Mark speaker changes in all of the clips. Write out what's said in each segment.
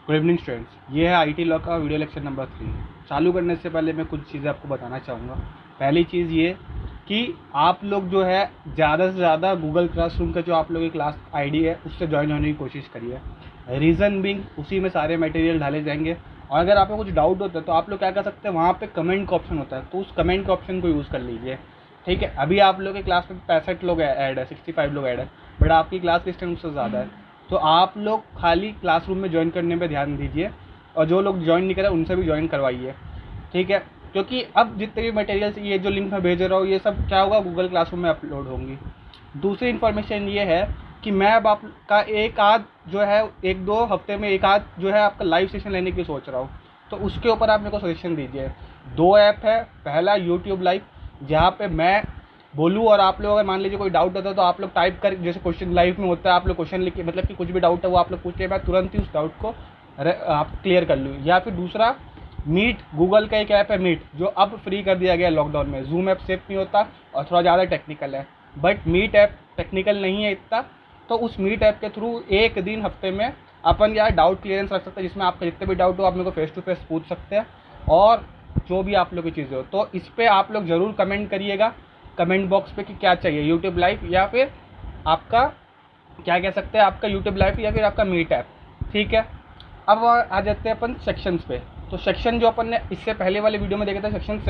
Speaker 1: Good evening students, ये है IT law का वीडियो लेक्चर नंबर 3। चालू करने से पहले मैं कुछ चीज़ें आपको बताना चाहूँगा। पहली चीज़ ये कि आप लोग जो है ज़्यादा से ज़्यादा गूगल क्लासरूम का जो आप लोगों की क्लास आईडी है उससे ज्वाइन होने की कोशिश करिए। रीज़न बिंग उसी में सारे मटेरियल डाले जाएंगे। और अगर आपको कुछ डाउट होता है तो आप लोग क्या कर सकते हैं, वहाँ पे कमेंट का ऑप्शन होता है, तो उस कमेंट के ऑप्शन को यूज़ कर लीजिए। ठीक है, अभी आप लोग की क्लास में 65 लोग ऐड है, 65 लोग ऐड है, बट आपकी क्लास की स्ट्रेंथ उससे ज़्यादा है। तो आप लोग खाली क्लासरूम में ज्वाइन करने पे ध्यान दीजिए, और जो लोग ज्वाइन नहीं करें उनसे भी ज्वाइन करवाइए। ठीक है, क्योंकि अब जितने भी मटेरियल्स ये जो लिंक मैं भेज रहा हूँ ये सब क्या होगा, गूगल क्लासरूम में अपलोड होंगी। दूसरी इन्फॉर्मेशन ये है कि मैं अब आपका एक आध जो है 1-2 हफ्ते में एक आध जो है आपका लाइव सेशन लेने की सोच रहा हूँ, तो उसके ऊपर आप मेरे को सजेशन दीजिए। 2 ऐप है, पहला यूट्यूब लाइव जहाँ पे मैं बोलूँ और आप लोग अगर मान लीजिए कोई डाउट होता है तो आप लोग टाइप कर, जैसे क्वेश्चन लाइव में होता है, आप लोग क्वेश्चन लिख के, मतलब कि कुछ भी डाउट है वो आप लोग पूछ के मैं तुरंत ही उस डाउट को आप क्लियर कर लूँ। या फिर दूसरा मीट, गूगल का एक ऐप है मीट, जो अब फ्री कर दिया गया है लॉकडाउन में। जूम ऐप सेफ नहीं होता और थोड़ा ज़्यादा टेक्निकल है, बट मीट ऐप टेक्निकल नहीं है इतना। तो उस मीट ऐप के थ्रू एक दिन हफ्ते में अपन क्या डाउट क्लियरेंस रख सकते हैं, जिसमें आपके जितने भी डाउट हो आप मेरे को फेस टू फेस पूछ सकते हैं, और जो भी आप लोग की चीज़ें हो। तो इस पर आप लोग ज़रूर कमेंट करिएगा कमेंट बॉक्स पे कि क्या चाहिए, यूट्यूब लाइव या फिर आपका क्या कह सकते हैं, आपका यूट्यूब लाइव या फिर आपका मीट ऐप। ठीक है, अब आ जाते हैं अपन सेक्शंस पे। तो सेक्शन जो अपन ने इससे पहले वाले वीडियो में देखे थे, सेक्शन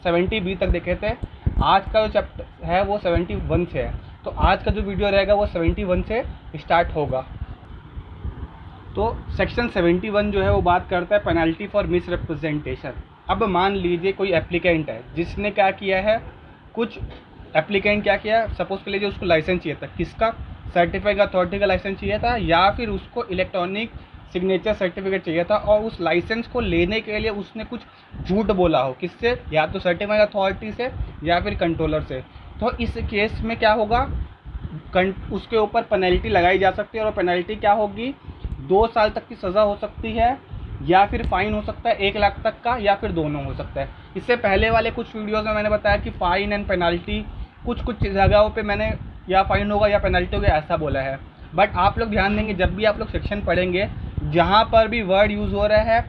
Speaker 1: 70B तक देखे थे। आज का जो चैप्टर है वो 71 से है, तो आज का जो वीडियो रहेगा वो 71 से स्टार्ट होगा। तो सेक्शन 71 जो है वो बात करता है पेनल्टी फॉर मिसरिप्रेजेंटेशन। अब मान लीजिए कोई एप्लीकेंट है जिसने क्या किया है, कुछ एप्लीकेंट क्या किया, सपोज के लिए उसको लाइसेंस चाहिए था, किसका, सर्टिफाइड अथॉरिटी का लाइसेंस चाहिए था, या फिर उसको इलेक्ट्रॉनिक सिग्नेचर सर्टिफिकेट चाहिए था, और उस लाइसेंस को लेने के लिए उसने कुछ झूठ बोला हो, किससे, या तो सर्टिफाइड अथॉरिटी से या फिर कंट्रोलर से। तो इस केस में क्या होगा, उसके ऊपर पेनल्टी लगाई जा सकती है, और पेनल्टी क्या होगी, 2 साल तक की सज़ा हो सकती है, या फिर फाइन हो सकता है 1 लाख तक का, या फिर दोनों हो सकता है। इससे पहले वाले कुछ वीडियोस में मैंने बताया कि फ़ाइन एंड पेनल्टी कुछ जगहों पे मैंने या फ़ाइन होगा या पेनल्टी होगा ऐसा बोला है। बट आप लोग ध्यान देंगे जब भी आप लोग सेक्शन पढ़ेंगे, जहाँ पर भी वर्ड यूज़ हो रहा है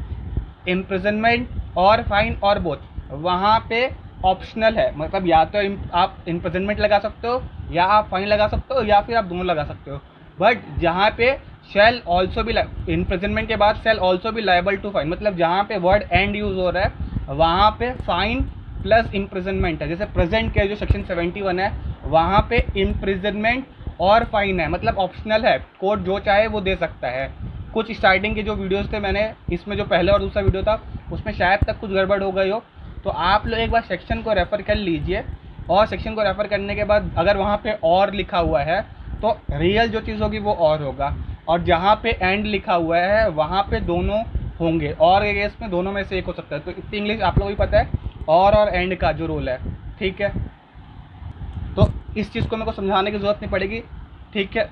Speaker 1: इम्प्रिजनमेंट और फाइन और बोथ, वहाँ पे ऑप्शनल है, मतलब या तो आप इम्प्रिजनमेंट लगा सकते हो, या आप फाइन लगा सकते हो, या फिर आप दोनों लगा सकते हो। बट जहाँ पे शैल ऑल्सो भी, इम्प्रिजनमेंट के बाद शैल ऑल्सो भी लायबल टू फाइन, मतलब जहाँ पे वर्ड एंड यूज़ हो रहा है वहाँ पे फाइन प्लस इम्प्रिजनमेंट है। जैसे प्रेजेंट के जो सेक्शन 71 है वहाँ पे इम्प्रिजनमेंट और फाइन है, मतलब ऑप्शनल है, कोर्ट जो चाहे वो दे सकता है। कुछ स्टार्टिंग के जो वीडियोस थे मैंने इसमें, जो पहले और दूसरा वीडियो था उसमें शायद तक कुछ गड़बड़ हो गई हो, तो आप लोग एक बार सेक्शन को रेफ़र कर लीजिए, और सेक्शन को रेफ़र करने के बाद अगर वहाँ पे और लिखा हुआ है तो रियल जो चीज़ होगी वो और होगा, और जहाँ पे एंड लिखा हुआ है वहाँ पे दोनों होंगे, और एक केस में दोनों में से एक हो सकता है। तो इतनी इंग्लिश आप लोगों को पता है, और एंड का जो रोल है। ठीक है, तो इस चीज़ को मेरे को समझाने की ज़रूरत नहीं पड़ेगी। ठीक है,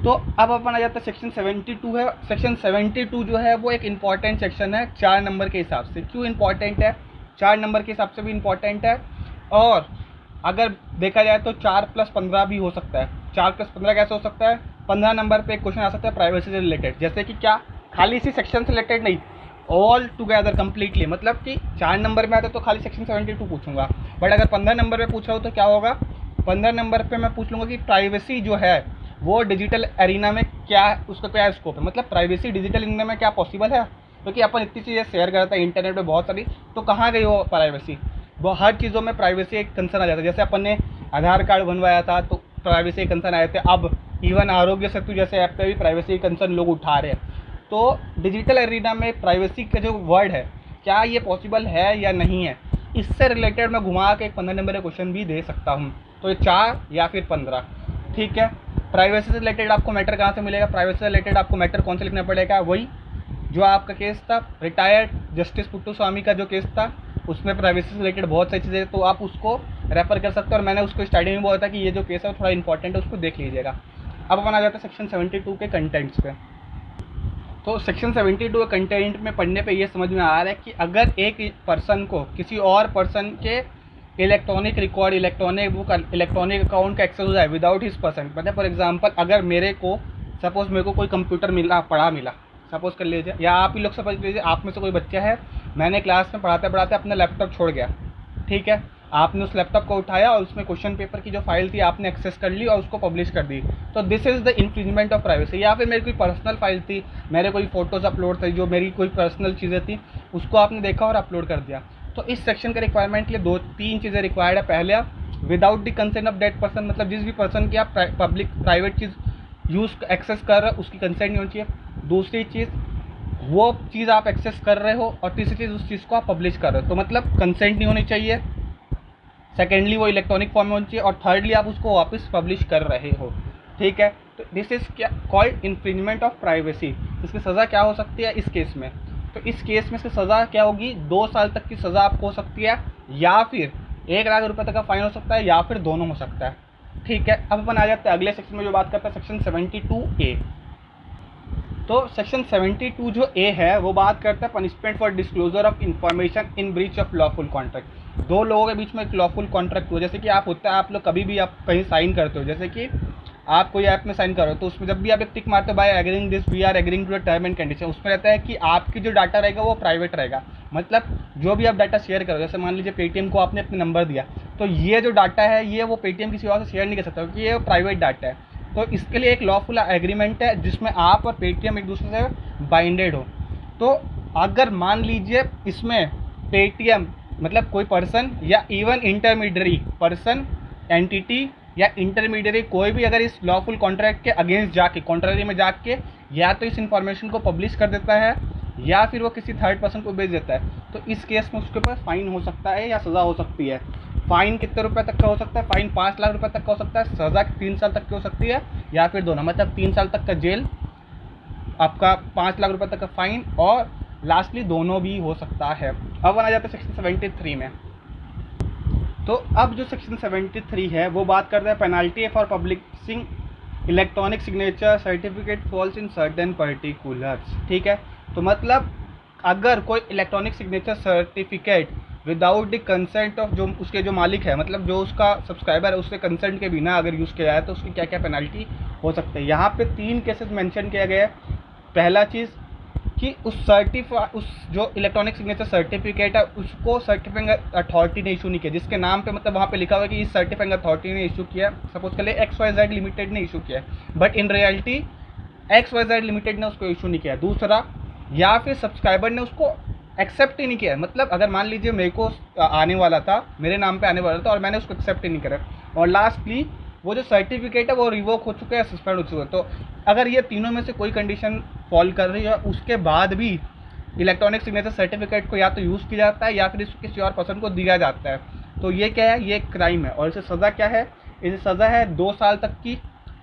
Speaker 1: तो अब अपन आ जाता है सेक्शन 72 है। सेक्शन 72 जो है वो एक इम्पॉर्टेंट सेक्शन है 4 नंबर के हिसाब से। क्यों इम्पॉर्टेंट है, 4 नंबर के हिसाब से भी इम्पॉर्टेंट है, और अगर देखा जाए तो 4+15 भी हो सकता है। 4+15 कैसे हो सकता है, 15 नंबर पे एक क्वेश्चन आ सकता है प्राइवेसी से रिलेटेड, जैसे कि क्या, खाली इसी सेक्शन से रिलेटेड नहीं, ऑल टुगेदर कम्प्लीटली, मतलब कि 4 नंबर में आता तो खाली सेक्शन 72 पूछूंगा, बट अगर 15 नंबर पे पूछ रहा हूँ तो क्या होगा, 15 नंबर पे मैं पूछ लूँगा कि प्राइवेसी जो है वो डिजिटल एरिना में क्या, उसका क्या स्कोप है, मतलब प्राइवेसी डिजिटल एरिना में क्या पॉसिबल है, क्योंकि अपन इतनी चीज़ें शेयर करते हैं इंटरनेट पे बहुत सारी, तो कहाँ गई वो प्राइवेसी। वो हर चीज़ों में प्राइवेसी एक कंसर्न आ जाता है। जैसे अपन ने आधार कार्ड बनवाया था तो प्राइवेसी के कंसर्न आए थे, अब इवन आरोग्य सेतु जैसे ऐप पे भी प्राइवेसी के कंसर्न लोग उठा रहे हैं। तो डिजिटल एरिना में प्राइवेसी का जो वर्ड है, क्या ये पॉसिबल है या नहीं है, इससे रिलेटेड मैं घुमा के एक 15 नंबर का क्वेश्चन भी दे सकता हूँ। तो ये 4 या फिर 15। ठीक है, प्राइवेसी से रिलेटेड आपको मैटर कहाँ से मिलेगा, प्राइवेसी से रिलेटेड आपको मैटर कौन से लिखना पड़ेगा, वही जो आपका केस था रिटायर्ड जस्टिस पुट्टुस्वामी का जो केस था, उसमें प्राइवेसी से रिलेटेड बहुत सारी चीज़ें, तो आप उसको रेफ़र कर सकते हो, और मैंने उसको स्टार्टिंग में बोला था कि ये जो केस है वो थोड़ा इंपॉर्टेंट है, उसको देख लीजिएगा। अब अपन आ जाता है सेक्शन 72 के कंटेंट्स पे। तो सेक्शन 72 के कंटेंट में पढ़ने पे ये समझ में आ रहा है कि अगर एक पर्सन को किसी और पर्सन के electronic record, electronic book, electronic account का एक्सेस हो जाए विदाउट हिज पर्सन, मतलब फॉर एग्जांपल अगर मेरे को सपोज मेरे को कोई कंप्यूटर मिला, पड़ा मिला, सपोज कर लीजिए, या आप ही लोग सपोज लीजिए आप में से कोई बच्चा है, मैंने क्लास में पढ़ाते पढ़ाते अपना लैपटॉप छोड़ गया, ठीक है, आपने उस लैपटॉप को उठाया और उसमें क्वेश्चन पेपर की जो फाइल थी आपने एक्सेस कर ली और उसको पब्लिश कर दी, तो this is the infringement of privacy. या फिर मेरी कोई पर्सनल फाइल थी, मेरे कोई फोटोज़ अपलोड थी, जो मेरी कोई पर्सनल चीज़ें थी, उसको आपने देखा और अपलोड कर दिया। तो इस सेक्शन के रिक्वायरमेंट के लिए 2-3 चीज़ें रिक्वायर्ड है। पहले, without the consent of that person, मतलब जिस भी पर्सन की आप पब्लिक प्राइवेट चीज़ यूज़ एक्सेस कर रहे हो उसकी कंसेंट नहीं होनी चाहिए। दूसरी चीज़, वो चीज़ आप एक्सेस कर रहे हो, और तीसरी चीज़ उस चीज़ को आप पब्लिश कर रहे हो, तो मतलब कंसेंट नहीं होनी चाहिए। सेकेंडली, वो इलेक्ट्रॉनिक फॉर्म में होनी चाहिए, और थर्डली आप उसको वापस पब्लिश कर रहे हो, ठीक है। तो दिस इज़ क्या कॉल्ड इन्फ्रिंजमेंट ऑफ प्राइवेसी। इसकी सज़ा क्या हो सकती है इस केस में? तो इस केस में इसकी सज़ा क्या होगी? 2 साल तक की सज़ा आपको हो सकती है, या फिर 1 लाख रुपये तक का फाइन हो सकता है, या फिर दोनों हो सकता है, ठीक है। अब अपन आ जाते हैं अगले सेक्शन में, जो बात करता है सेक्शन 72A। तो सेक्शन 72 जो ए है वो बात करता है punishment for disclosure of information in breach of lawful contract. 2 लोगों के बीच में एक लॉफुल कॉन्ट्रैक्ट हुआ, जैसे कि आप होता है, आप लोग कभी भी आप कहीं साइन करते हो, जैसे कि आप कोई ऐप में साइन करो, तो उसमें जब भी आप एक टिक मारते हो, by agreeing this we are agreeing to the term and condition, उसमें रहता है कि आपकी जो डाटा रहेगा वो प्राइवेट रहेगा। मतलब जो भी आप डाटा शेयर करो, जैसे मान लीजिए पेटीएम को आपने अपने नंबर दिया, तो ये जो डाटा है ये वो पेटीएम किसी और से शेयर नहीं कर सकता, क्योंकि ये प्राइवेट डाटा है। तो इसके लिए एक लॉफुल एग्रीमेंट है जिसमें आप और पेटीएम एक दूसरे से बाइंडेड हो। तो अगर मान लीजिए इसमें पेटीएम मतलब कोई पर्सन या इवन इंटरमीडियरी पर्सन, एंटिटी या इंटरमीडियरी कोई भी अगर इस लॉफुल कॉन्ट्रैक्ट के अगेंस्ट जाके, कॉन्ट्ररी में जाके, या तो इस इंफॉर्मेशन को पब्लिश कर देता है या फिर वो किसी थर्ड पर्सन को भेज देता है, तो इस केस में उसके ऊपर फाइन हो सकता है या सज़ा हो सकती है। फाइन कितने रुपए तक का हो सकता है? फाइन 5 लाख रुपए तक का हो सकता है, सज़ा 3 साल तक की हो सकती है, या फिर दोनों, मतलब 3 साल तक का जेल, आपका 5 लाख रुपए तक का फाइन, और लास्टली दोनों भी हो सकता है। अब आ जाता है सेक्शन 73 में। तो अब जो सेक्शन 73 है वो बात करता है penalty for publishing electronic signature certificate falls in certain particulars, ठीक है। तो मतलब अगर कोई electronic signature certificate without the consent of जो उसके जो मालिक है, मतलब जो उसका सब्सक्राइबर है, उसके कंसेंट के बिना अगर यूज़ किया जाए तो उसकी क्या क्या पेनल्टी हो सकती है। यहाँ पे 3 केसेस मेंशन किया गया है। पहला चीज़ कि उस जो इलेक्ट्रॉनिक सिग्नेचर सर्टिफिकेट है उसको सर्टिफाइंग अथॉरिटी ने इशू नहीं किया, जिसके नाम पे मतलब वहाँ पे लिखा हुआ है कि इस सर्टिफाइंग अथॉरिटी ने इशू किया, सपोज कर ले XYZ लिमिटेड ने इशू किया, but in reality XYZ limited ने उसको इशू नहीं किया। दूसरा, या फिर सब्सक्राइबर ने उसको एक्सेप्ट ही नहीं किया, मतलब अगर मान लीजिए मेरे को आने वाला था, मेरे नाम पे आने वाला था और मैंने उसको एक्सेप्ट ही नहीं करा, और लास्टली वो जो सर्टिफिकेट है वो रिवोक हो चुका है, सस्पेंड हो चुका है। तो अगर ये तीनों में से कोई कंडीशन फॉल कर रही है, उसके बाद भी इलेक्ट्रॉनिक सिग्नेचर सर्टिफिकेट को या तो यूज़ किया जाता है या फिर इसको किसी और पर्सन को दिया जाता है, तो ये क्या है? ये क्राइम है। और इसे सज़ा क्या है? इसे सज़ा है 2 साल तक की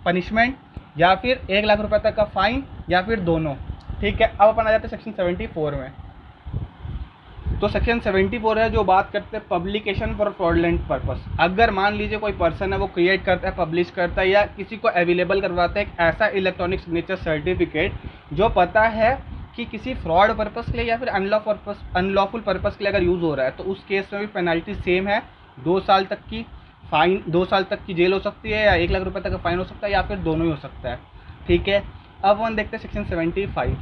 Speaker 1: पनिशमेंट, या फिर 1 लाख रुपए तक का फाइन, या फिर दोनों, ठीक है। अब अपन आ जाते हैं सेक्शन 74 में। तो सेक्शन 74 है जो बात करते हैं पब्लिकेशन फॉर फ्रॉडलेंट पर्पस। अगर मान लीजिए कोई पर्सन है वो क्रिएट करता है, पब्लिश करता है, या किसी को अवेलेबल करवाता है एक ऐसा इलेक्ट्रॉनिक सिग्नेचर सर्टिफिकेट जो पता है कि किसी फ्रॉड पर्पस के लिए या फिर अनलॉफुल पर्पस के लिए अगर यूज़ हो रहा है, तो उस केस में भी पेनल्टी सेम है, 2 साल तक की फाइन, 2 साल तक की जेल हो सकती है, या 1 लाख रुपए तक का फाइन हो सकता है, या फिर दोनों ही हो सकता है, ठीक है। अब हम देखते हैं सेक्शन 75।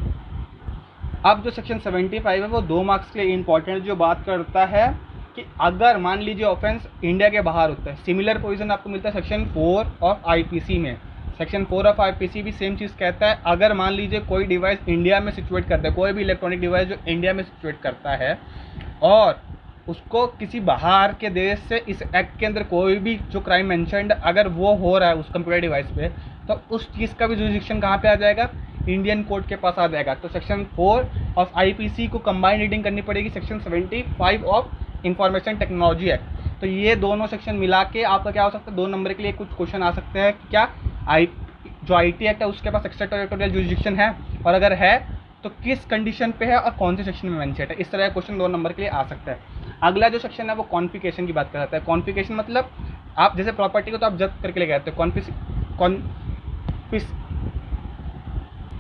Speaker 1: अब जो सेक्शन 75 है वो 2 मार्क्स के लिए इंपॉर्टेंट, जो बात करता है कि अगर मान लीजिए ऑफेंस इंडिया के बाहर होता है, सिमिलर पोजीशन आपको मिलता है सेक्शन 4 ऑफ IPC में। सेक्शन 4 ऑफ IPC भी सेम चीज़ कहता है, अगर मान लीजिए कोई डिवाइस इंडिया में सिचुएट करता है, कोई भी इलेक्ट्रॉनिक डिवाइस जो इंडिया में सिचुएट करता है, और उसको किसी बाहर के देश से इस एक्ट के अंदर कोई भी जो क्राइम मेंशन्ड अगर वो हो रहा है उस कंप्यूटर डिवाइस पे, तो उस चीज़ का भी जुरिडिक्शन कहाँ पे आ जाएगा? इंडियन कोर्ट के पास आ जाएगा। तो सेक्शन 4 ऑफ IPC को कंबाइंड रीडिंग करनी पड़ेगी section 75 of information technology act. तो ये दोनों सेक्शन मिला के आपका क्या हो सकता है? 2 नंबर के लिए कुछ क्वेश्चन आ सकते हैं कि क्या जो IT एक्ट है उसके पास एक्स्ट्रा टेरिटोरियल जुरिडिक्शन है, और अगर है तो किस कंडीशन पे है और कौन से सेक्शन में मेंशन है। इस तरह का क्वेश्चन 2 नंबर के लिए आ सकता है। अगला जो सेक्शन है वो कॉन्फिकेशन की बात करता है। कॉन्फिकेशन मतलब आप जैसे प्रॉपर्टी को तो आप जब्त करके ले गए थे,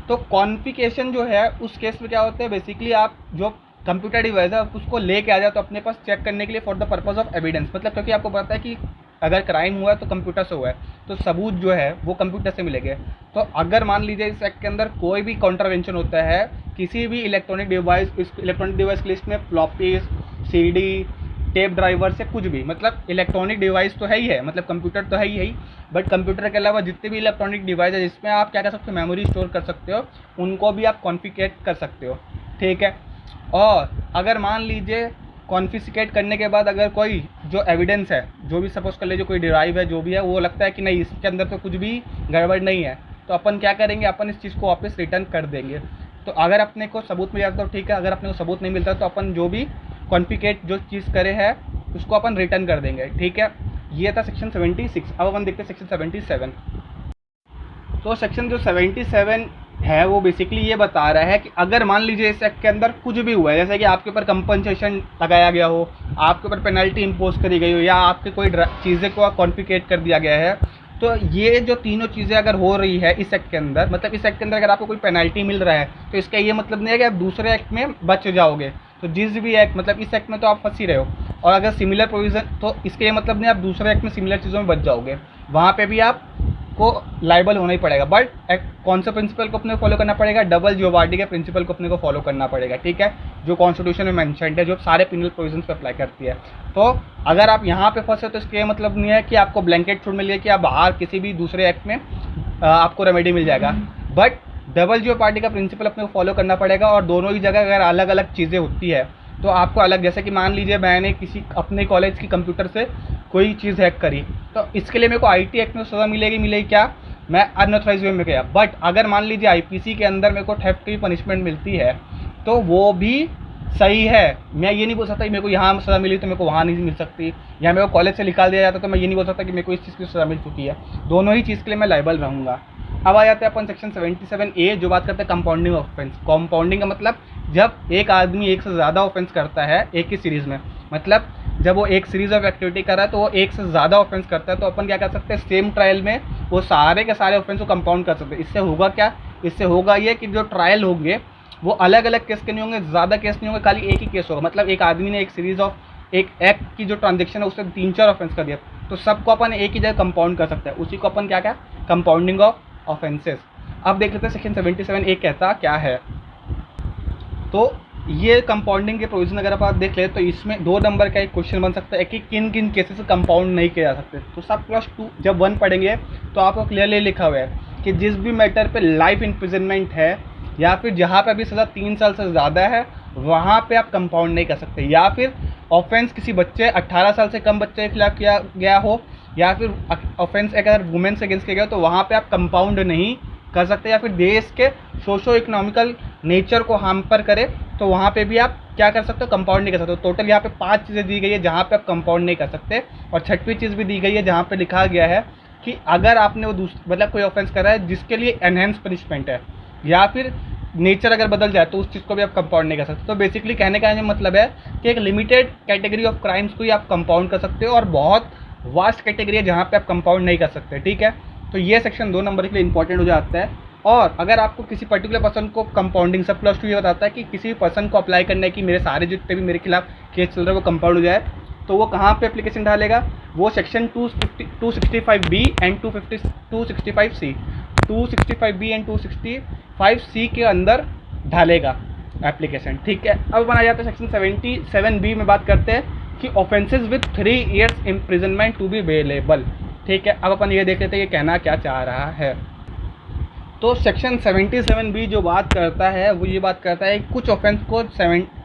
Speaker 1: तो कॉन्फिकेशन जो है उस केस में क्या होता है? बेसिकली आप जो कंप्यूटर डिवाइस है उसको लेके आ जाए तो अपने पास चेक करने के लिए for the purpose of evidence, मतलब क्योंकि आपको पता है कि अगर क्राइम हुआ है तो कंप्यूटर से हुआ है, तो सबूत जो है वो कंप्यूटर से मिलेंगे। तो अगर मान लीजिए इस एक्ट के अंदर कोई भी कॉन्ट्रावेंशन होता है किसी भी इलेक्ट्रॉनिक डिवाइस, इस इलेक्ट्रॉनिक डिवाइस की लिस्ट में फ्लॉपीज, सीडी, टेप ड्राइवर से कुछ भी, मतलब इलेक्ट्रॉनिक डिवाइस तो है ही है, मतलब कंप्यूटर तो है ही है, बट कंप्यूटर के अलावा जितने भी इलेक्ट्रॉनिक डिवाइस है जिसमें आप क्या कर सकते हो, मेमोरी स्टोर कर सकते हो, उनको भी आप कॉन्फिगरेट कर सकते हो। ठीक है। और अगर मान लीजिए कॉन्फिस्केट करने के बाद अगर कोई जो एविडेंस है, जो भी सपोज कर लीजिए कोई डिराइव है, जो भी है, वो लगता है कि नहीं इसके अंदर तो कुछ भी गड़बड़ नहीं है, तो अपन क्या करेंगे, अपन इस चीज़ को वापस रिटर्न कर देंगे। तो अगर अपने को सबूत मिल जाता तो ठीक है, अगर अपने को सबूत नहीं मिलता तो अपन जो भी कॉन्फिगरेट जो चीज़ करे है उसको अपन रिटर्न कर देंगे। ठीक है। ये था सेक्शन 76। अब अपन देखते हैं सेक्शन 77। तो सेक्शन जो 77 है वो बेसिकली ये बता रहा है कि अगर मान लीजिए इस एक्ट के अंदर कुछ भी हुआ है, जैसे कि आपके ऊपर कंपनसेशन लगाया गया हो, आपके ऊपर पेनल्टी इम्पोज करी गई हो, या आपके कोई चीज़ें को कॉन्फिगरेट कर दिया गया है, तो ये जो तीनों चीज़ें अगर हो रही है इस एक्ट के अंदर, मतलब इस एक्ट के अंदर अगर आपको कोई पेनल्टी मिल रहा है तो इसका ये मतलब नहीं है कि आप दूसरे एक्ट में बच जाओगे। तो जिस भी एक्ट, मतलब इस एक्ट में तो आप फंस ही रहे हो, और अगर सिमिलर प्रोविज़न, तो इसका ये मतलब नहीं आप दूसरे एक्ट में सिमिलर चीज़ों में बच जाओगे, वहाँ पे भी आप को लाइबल होना ही पड़ेगा। बट कौन सा प्रिंसिपल को अपने को फॉलो करना पड़ेगा, डबल जियोबार्डी के प्रिंसिपल को अपने को फॉलो करना पड़ेगा। ठीक है। जो कॉन्स्टिट्यूशन में मेंशन्ड है, जो सारे पिनल प्रोविजंस पे अप्लाई करती है। तो अगर आप यहाँ पे फंसे तो इसका मतलब नहीं है कि आपको ब्लैंकेट छूट मिल गया कि आप बाहर किसी भी दूसरे एक्ट में आपको रेमेडी मिल जाएगा, बट डबल जियोबार्डी का प्रिंसिपल अपने को फॉलो करना पड़ेगा। और दोनों ही जगह अगर अलग अलग चीज़ें होती है तो आपको अलग, जैसे कि मान लीजिए मैंने किसी अपने कॉलेज की कंप्यूटर से कोई चीज़ हैक करी, तो इसके लिए मेरे को आईटी एक्ट में सज़ा मिलेगी क्या, मैं अनऑथराइज वे में गया। बट अगर मान लीजिए आईपीसी के अंदर मेरे को थेफ्ट की पनिशमेंट मिलती है तो वो भी सही है। मैं ये नहीं बोल सकता कि मेरे को यहाँ सज़ा मिली तो मेरे को वहाँ नहीं मिल सकती, या मेरे को कॉलेज से निकाल दिया जाता तो मैं ये नहीं बोल सकता कि मेरे को इस चीज़ की सज़ा मिल चुकी है। दोनों ही चीज़ के लिए मैं लायबल रहूँगा। अब आ जाते हैं अपन सेक्शन 77A, जो बात करते हैं कंपाउंडिंग ऑफेंस। कंपाउंडिंग का मतलब जब एक आदमी एक से ज़्यादा ऑफेंस करता है एक ही सीरीज़ में, मतलब जब वो एक सीरीज़ ऑफ एक्टिविटी कर रहा है तो वो एक से ज़्यादा ऑफेंस करता है, तो अपन क्या कर सकते हैं, सेम ट्रायल में वो सारे के सारे ऑफेंस को कंपाउंड कर सकते हैं। इससे होगा क्या, इससे होगा ये कि जो ट्रायल होंगे वो अलग अलग केस के नहीं होंगे, ज़्यादा केस नहीं होंगे, खाली एक ही केस होगा। मतलब एक आदमी ने एक सीरीज़ ऑफ एक एक्ट की जो ट्रांजेक्शन है उससे 3-4 ऑफेंस कर दिया, तो सबको अपन एक ही जगह कंपाउंड कर सकते हैं। उसी को अपन क्या क्या कंपाउंडिंग ऑफ ऑफेंसेस। अब देख लेते हैं सेक्शन 77A कहता क्या है। तो ये कंपाउंडिंग के प्रोविजन अगर आप देख ले तो इसमें 2 नंबर का एक क्वेश्चन बन सकता है कि किन किन केसेस से कंपाउंड नहीं किया जा सकते। तो सब क्लास 2 जब 1 पढ़ेंगे तो आपको क्लियरली लिखा हुआ है कि जिस भी मैटर पे लाइफ इम्प्रिजनमेंट है या फिर जहाँ पे अभी सज़ा 3 साल से ज़्यादा है वहाँ पे आप कंपाउंड नहीं कर सकते, या फिर ऑफेंस किसी बच्चे 18 साल से कम बच्चे के खिलाफ किया गया हो, या फिर ऑफेंस अगर वुमेन से अगेंस्ट किया गया तो वहाँ पे आप कंपाउंड नहीं कर सकते, या फिर देश के सोशो इकोनॉमिकल नेचर को हैम्पर करे तो वहाँ पे भी आप क्या कर सकते हो, कंपाउंड नहीं कर सकते। तो टोटल यहाँ पे 5 चीज़ें दी गई है जहाँ पे आप कंपाउंड नहीं कर सकते, और 6वीं चीज़ भी दी गई है जहाँ पे लिखा गया है कि अगर आपने वो मतलब कोई ऑफेंस करा है जिसके लिए एनहेंस पनिशमेंट है या फिर नेचर अगर बदल जाए तो उस चीज़ को भी आप कंपाउंड नहीं कर सकते। तो बेसिकली कहने का ये मतलब है कि एक लिमिटेड कैटेगरी ऑफ क्राइम्स को ही आप कंपाउंड कर सकते हो और बहुत वास्ट कैटेगरी है जहाँ पे आप कंपाउंड नहीं कर सकते। ठीक है। तो ये सेक्शन 2 नंबर के लिए इंपॉर्टेंट हो जाता है। और अगर आपको किसी पर्टिकुलर पर्सन को कंपाउंडिंग, सब प्लस 2 ये बताता है कि किसी भी पर्सन को अप्लाई करने की मेरे सारे जितने भी मेरे खिलाफ केस चल रहे हैं वो कंपाउंड हो जाए, तो वो कहाँ पे एप्लीकेशन डालेगा, वो section 265B and 265C 265B and 265C के अंदर डालेगा एप्लीकेशन। ठीक है। अब बनाया जाता है सेक्शन 77B में बात करते हैं कि offences with 3 years imprisonment to be bailable. ठीक है। अब अपन ये देख लेते हैं ये कहना क्या चाह रहा है। तो सेक्शन 77B जो बात करता है वो ये बात करता है कुछ ऑफेंस को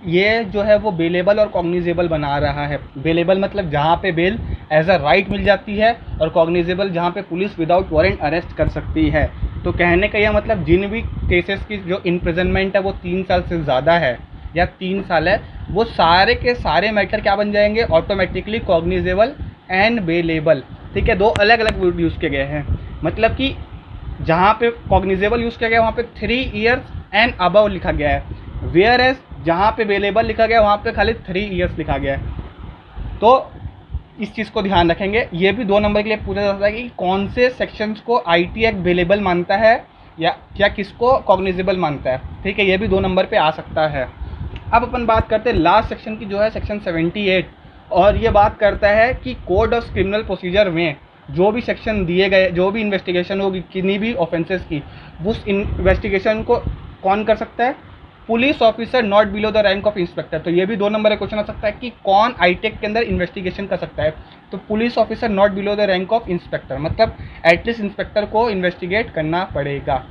Speaker 1: ये जो है वो बेलेबल और कॉग्निजेबल बना रहा है। बेलेबल मतलब जहाँ पे बेल एज अ राइट मिल जाती है, और कॉग्निजेबल जहाँ पे पुलिस विदाउट वारंट अरेस्ट कर सकती है। तो कहने का यह मतलब जिन भी केसेस की जो इम्प्रिजनमेंट है वो 3 साल से ज़्यादा है या 3 साल है, वो सारे के सारे मैटर क्या बन जाएंगे, ऑटोमेटिकली कॉग्निजेबल एंड बेलेबल। ठीक है। 2 अलग अलग वर्ड यूज़ किए गए हैं, मतलब कि जहाँ पे कॉग्निजेबल यूज़ किया गया वहाँ पे 3 years एंड अबव लिखा गया है, वेयर एज जहाँ पे बेलेबल लिखा गया वहाँ पे खाली 3 years लिखा गया है। तो इस चीज़ को ध्यान रखेंगे। ये भी 2 नंबर के लिए पूछा जाता है कि कौन से सेक्शंस को आईटी एक्ट बेलेबल मानता है या किसको कॉग्निजेबल मानता है। ठीक है। ये भी 2 नंबर पे आ सकता है। अब अपन बात करते हैं लास्ट सेक्शन की जो है सेक्शन 78, और ये बात करता है कि कोड ऑफ क्रिमिनल प्रोसीजर में जो भी सेक्शन दिए गए, जो भी इन्वेस्टिगेशन होगी किन्हीं भी ऑफेंसेस की, उस इन्वेस्टिगेशन को कौन कर सकता है? Police officer not below the rank of inspector. तो ये भी 2 नंबर का क्वेश्चन आ सकता है कि कौन आईटेक के अंदर इन्वेस्टिगेशन कर सकता है। तो police officer not below the rank of inspector, मतलब एटलीस्ट इंस्पेक्टर को इन्वेस्टिगेट करना पड़ेगा।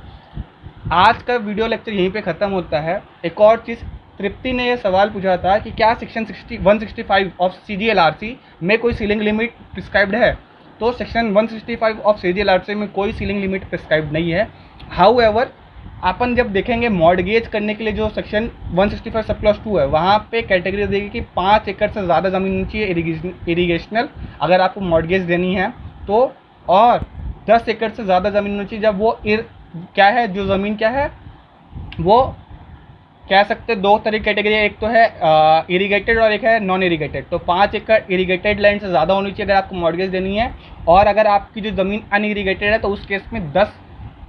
Speaker 1: आज का वीडियो लेक्चर यहीं पे ख़त्म होता है। एक और चीज़, तृप्ति ने यह सवाल पूछा था कि क्या सेक्शन 165 ऑफ CGLRC में कोई सीलिंग लिमिट प्रिस्क्राइब्ड है? तो सेक्शन 165 ऑफ CGLRC में कोई सीलिंग लिमिट प्रिस्क्राइब्ड नहीं है। हाउएवर अपन जब देखेंगे मॉडगेज करने के लिए जो सेक्शन 165 सब क्लॉज 2 है, वहाँ पे कैटेगरी देगी कि 5 एकड़ से ज़्यादा ज़मीन होनी चाहिए इरीगेशनल अगर आपको मॉडगेज देनी है तो, और 10 एकड़ से ज़्यादा ज़मीन होनी चाहिए जब वो क्या है, जो ज़मीन क्या है वो कह सकते 2 तरह की कैटेगरी है, एक तो है इरीगेटेड और एक है नॉन इरीगेटेड। तो 5 एकड़ इरीगेटेड लैंड से ज़्यादा होनी चाहिए अगर आपको मॉडगेज देनी है, और अगर आपकी जो ज़मीन अनइरीगेटेड है तो उस केस में 10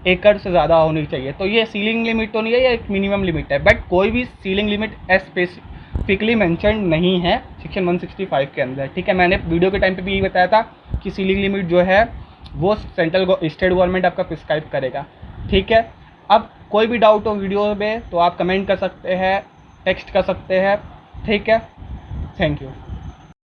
Speaker 1: एकड़ से ज़्यादा होनी चाहिए। तो ये सीलिंग लिमिट तो नहीं है, ये एक मिनिमम लिमिट है, बट कोई भी सीलिंग लिमिट स्पेसिफिकली मेंशन नहीं है सेक्शन 165 के अंदर। ठीक है, मैंने वीडियो के टाइम पे भी यही बताया था कि सीलिंग लिमिट जो है वो स्टेट गवर्नमेंट आपका प्रिस्क्राइब करेगा। ठीक है, अब कोई भी डाउट हो वीडियो में तो आप कमेंट कर सकते हैं, टेक्स्ट कर सकते हैं। ठीक है, थैंक यू।